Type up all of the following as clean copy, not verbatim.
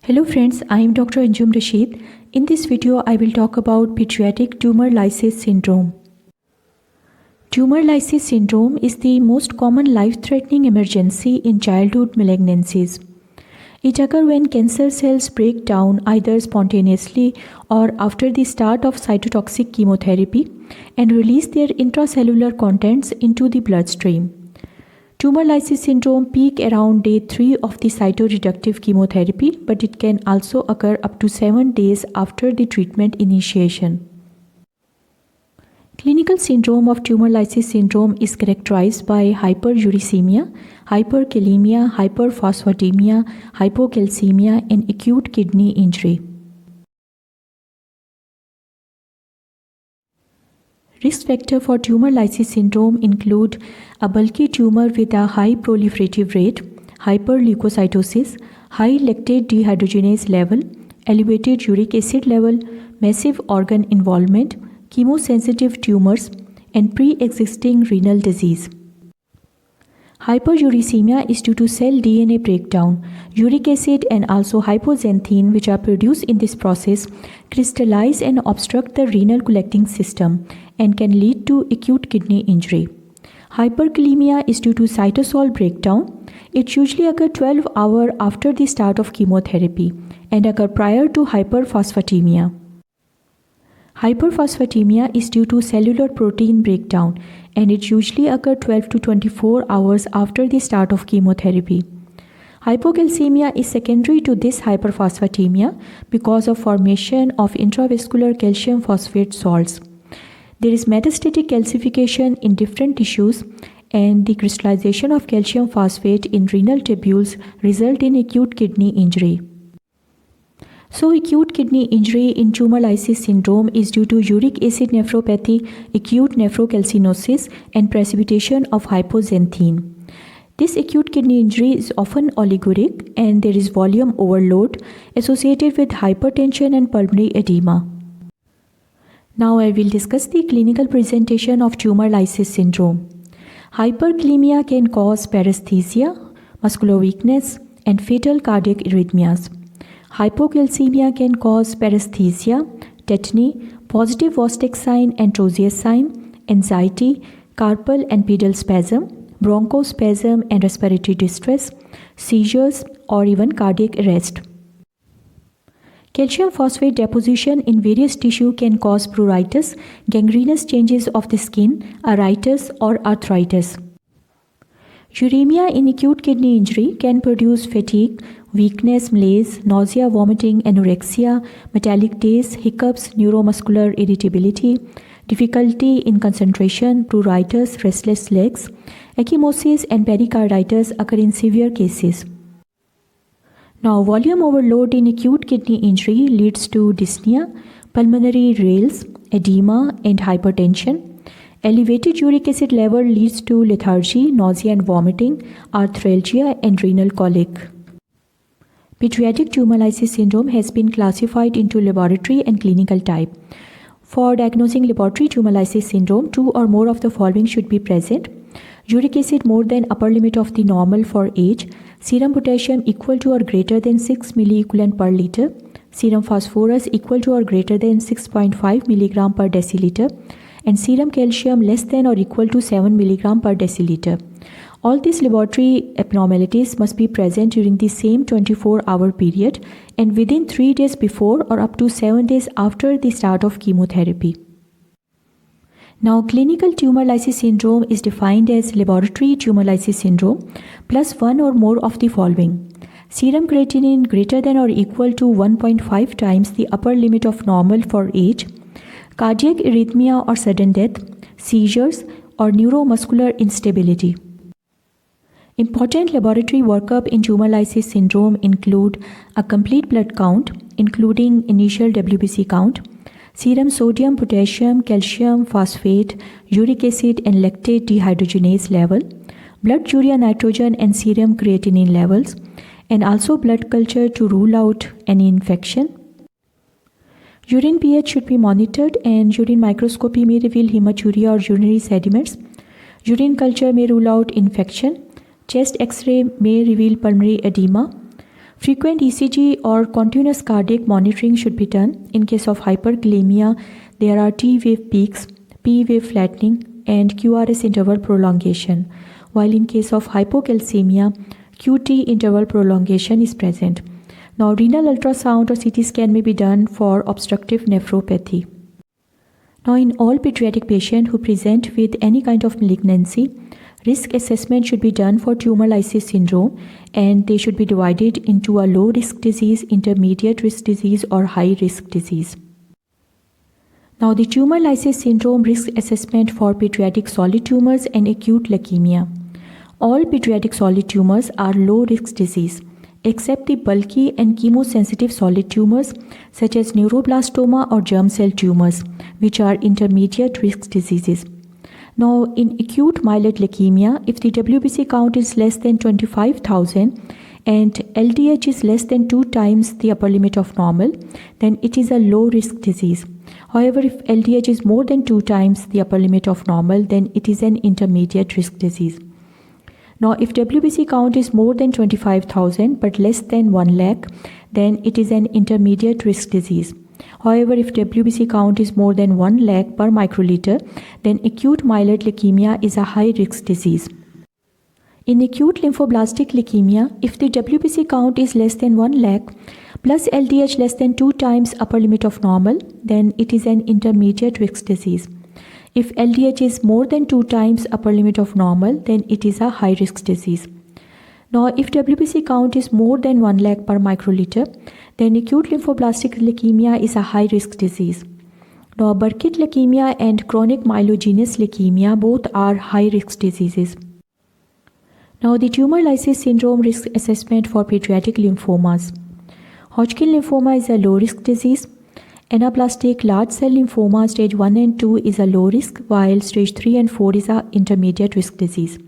Hello friends, I am Dr. Anjum Rashid. In this video, I will talk about Pediatric Tumor Lysis Syndrome. Tumor lysis syndrome is the most common life-threatening emergency in childhood malignancies. It occurs when cancer cells break down either spontaneously or after the start of cytotoxic chemotherapy and release their intracellular contents into the bloodstream. Tumor lysis syndrome peak around day 3 of the cytoreductive chemotherapy, but it can also occur up to 7 days after the treatment initiation. Clinical syndrome of tumor lysis syndrome is characterized by hyperuricemia, hyperkalemia, hyperphosphatemia, hypocalcemia, and acute kidney injury. Risk factors for tumor lysis syndrome include a bulky tumor with a high proliferative rate, hyperleukocytosis, high lactate dehydrogenase level, elevated uric acid level, massive organ involvement, chemosensitive tumors, and pre-existing renal disease. Hyperuricemia is due to cell DNA breakdown. Uric acid and also hypoxanthine, which are produced in this process, crystallize and obstruct the renal collecting system and can lead to acute kidney injury. Hyperkalemia is due to cytosol breakdown. It usually occurs 12 hours after the start of chemotherapy and occurs prior to hyperphosphatemia. Hyperphosphatemia is due to cellular protein breakdown and it usually occurs 12 to 24 hours after the start of chemotherapy. Hypocalcemia is secondary to this hyperphosphatemia because of formation of intravascular calcium phosphate salts. There is metastatic calcification in different tissues and the crystallization of calcium phosphate in renal tubules result in acute kidney injury. So, acute kidney injury in tumor lysis syndrome is due to uric acid nephropathy, acute nephrocalcinosis, and precipitation of hypoxanthine. This acute kidney injury is often oliguric and there is volume overload associated with hypertension and pulmonary edema. Now I will discuss the clinical presentation of tumor lysis syndrome. Hyperkalemia can cause paresthesia, muscular weakness, and fatal cardiac arrhythmias. Hypocalcemia can cause paresthesia, tetany, positive Vostek sign and Trozier sign, anxiety, carpal and pedal spasm, bronchospasm and respiratory distress, seizures, or even cardiac arrest. Calcium phosphate deposition in various tissues can cause pruritus, gangrenous changes of the skin, iritis, or arthritis. Uremia in acute kidney injury can produce fatigue, weakness, malaise, nausea, vomiting, anorexia, metallic taste, hiccups, neuromuscular irritability, difficulty in concentration, pruritus, restless legs. Ecchymosis and pericarditis occur in severe cases. Now, volume overload in acute kidney injury leads to dyspnea, pulmonary rales, edema, and hypertension. Elevated uric acid level leads to lethargy, nausea and vomiting, arthralgia, and renal colic. Pediatric tumor lysis syndrome has been classified into laboratory and clinical type. For diagnosing laboratory tumor lysis syndrome, 2 or more of the following should be present. Uric acid more than upper limit of the normal for age, serum potassium equal to or greater than 6 milliequivalent per liter, serum phosphorus equal to or greater than 6.5 milligram per deciliter, and serum calcium less than or equal to 7 milligram per deciliter. All these laboratory abnormalities must be present during the same 24-hour period and within 3 days before or up to 7 days after the start of chemotherapy. Now, clinical tumor lysis syndrome is defined as laboratory tumor lysis syndrome plus 1 or more of the following. Serum creatinine greater than or equal to 1.5 times the upper limit of normal for age, cardiac arrhythmia or sudden death, seizures, or neuromuscular instability. Important laboratory workup in tumor lysis syndrome include a complete blood count, including initial WBC count, serum sodium, potassium, calcium, phosphate, uric acid, and lactate dehydrogenase level, blood urea nitrogen and serum creatinine levels, and also blood culture to rule out any infection. Urine pH should be monitored and urine microscopy may reveal hematuria or urinary sediments. Urine culture may rule out infection. Chest X-ray may reveal pulmonary edema. Frequent ECG or continuous cardiac monitoring should be done. In case of hyperkalemia, there are T wave peaks, P wave flattening, and QRS interval prolongation, while in case of hypocalcemia, QT interval prolongation is present. Now, renal ultrasound or CT scan may be done for obstructive nephropathy. Now, in all pediatric patients who present with any kind of malignancy, risk assessment should be done for tumor lysis syndrome, and they should be divided into a low risk disease, intermediate risk disease, or high risk disease. Now, the tumor lysis syndrome risk assessment for pediatric solid tumors and acute leukemia. All pediatric solid tumors are low risk disease, except the bulky and chemosensitive solid tumors such as neuroblastoma or germ cell tumors, which are intermediate risk diseases. Now, in acute myeloid leukemia, if the WBC count is less than 25,000 and LDH is less than 2 times the upper limit of normal, then it is a low risk disease. However, if LDH is more than 2 times the upper limit of normal, then it is an intermediate risk disease. Now, if WBC count is more than 25,000 but less than 1 lakh, then it is an intermediate risk disease. However, if WBC count is more than 1 lakh per microliter, then acute myeloid leukemia is a high risk disease. In acute lymphoblastic leukemia, if the WBC count is less than 1 lakh plus LDH less than 2 times upper limit of normal, then it is an intermediate risk disease. If LDH is more than 2 times upper limit of normal, then it is a high risk disease. Now, if WBC count is more than 1 lakh per microliter, then acute lymphoblastic leukemia is a high risk disease. Now, Burkitt leukemia and chronic myelogenous leukemia both are high risk diseases. Now, the tumor lysis syndrome risk assessment for pediatric lymphomas. Hodgkin lymphoma is a low risk disease. Anaplastic large cell lymphoma stage 1 and 2 is a low risk, while stage 3 and 4 is a intermediate risk disease.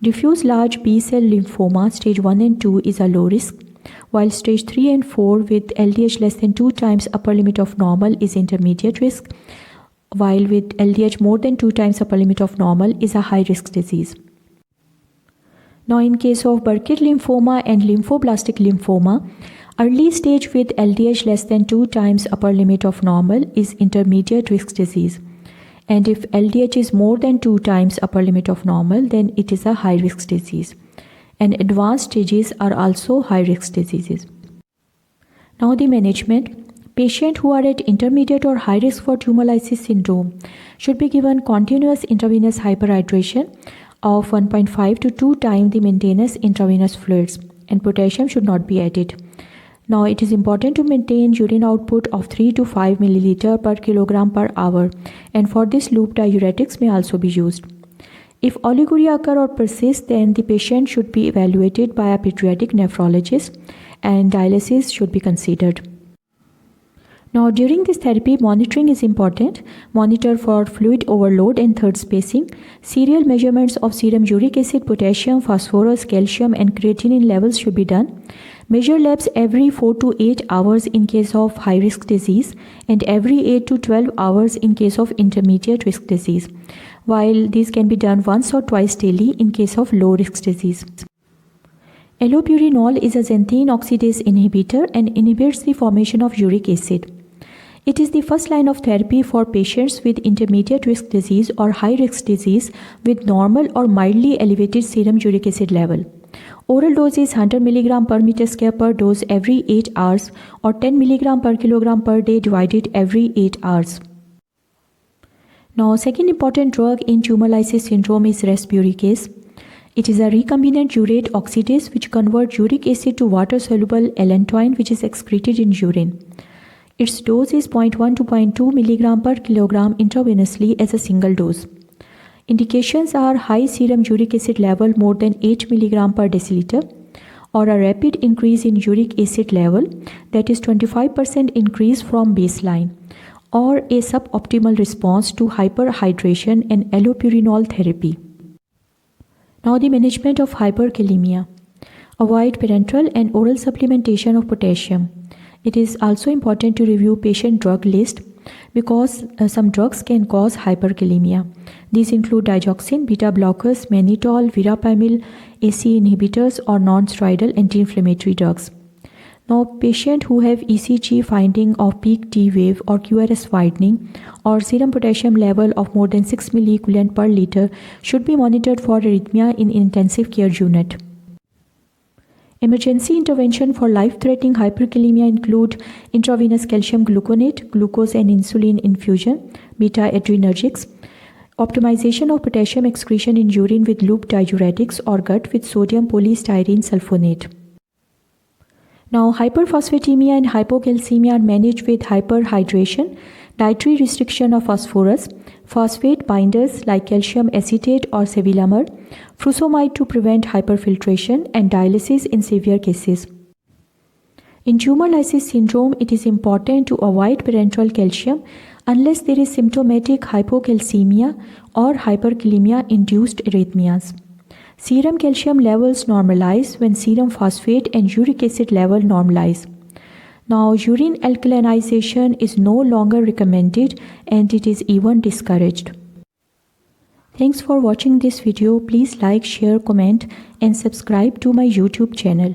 Diffuse large B cell lymphoma stage 1 and 2 is a low risk, while stage 3 and 4 with LDH less than 2 times upper limit of normal is intermediate risk, while with LDH more than 2 times upper limit of normal is a high risk disease. Now, in case of Burkitt lymphoma and lymphoblastic lymphoma, early stage with LDH less than 2 times upper limit of normal is intermediate risk disease. And if LDH is more than 2 times upper limit of normal, then it is a high risk disease. And advanced stages are also high risk diseases. Now, the management. Patients who are at intermediate or high risk for tumor lysis syndrome should be given continuous intravenous hyperhydration of 1.5 to 2 times the maintenance intravenous fluids, and potassium should not be added. Now, it is important to maintain urine output of 3 to 5 milliliter per kilogram per hour, and for this loop diuretics may also be used. If oliguria occur or persist, then the patient should be evaluated by a pediatric nephrologist and dialysis should be considered. Now, during this therapy, monitoring is important. Monitor for fluid overload and third spacing. Serial measurements of serum uric acid, potassium, phosphorus, calcium, and creatinine levels should be done. Measure labs every 4 to 8 hours in case of high-risk disease and every 8 to 12 hours in case of intermediate risk disease, while these can be done once or twice daily in case of low-risk disease. Allopurinol is a xanthine oxidase inhibitor and inhibits the formation of uric acid. It is the first line of therapy for patients with intermediate risk disease or high risk disease with normal or mildly elevated serum uric acid level. Oral dose is 100 mg per meter square per dose every 8 hours or 10 mg per kilogram per day divided every 8 hours. Now, second important drug in tumor lysis syndrome is resburicase. It is a recombinant urate oxidase which converts uric acid to water-soluble allantoin which is excreted in urine. Its dose is 0.1 to 0.2 mg per kilogram intravenously as a single dose. Indications are high serum uric acid level more than 8 mg per deciliter or a rapid increase in uric acid level, that is 25% increase from baseline, or a suboptimal response to hyperhydration and allopurinol therapy. Now, the management of hyperkalemia. Avoid parenteral and oral supplementation of potassium. It is also important to review patient drug list because some drugs can cause hyperkalemia. These include digoxin, beta blockers, mannitol, verapamil, AC inhibitors or non-steroidal anti-inflammatory drugs. Now, patients who have ECG finding of peak T wave or QRS widening or serum potassium level of more than 6 milliequivalent per liter should be monitored for arrhythmia in intensive care unit. Emergency intervention for life-threatening hyperkalemia include intravenous calcium gluconate, glucose and insulin infusion, beta-adrenergics, optimization of potassium excretion in urine with loop diuretics or gut with sodium polystyrene sulfonate. Now, hyperphosphatemia and hypocalcemia are managed with hyperhydration, dietary restriction of phosphorus, phosphate binders like calcium acetate or sevelamer, furosemide to prevent hyperfiltration, and dialysis in severe cases. In tumor lysis syndrome, it is important to avoid parenteral calcium unless there is symptomatic hypocalcemia or hyperkalemia-induced arrhythmias. Serum calcium levels normalize when serum phosphate and uric acid level normalize. Now, urine alkalinization is no longer recommended and it is even discouraged. Thanks for watching this video. Please like, share, comment and subscribe to my YouTube channel.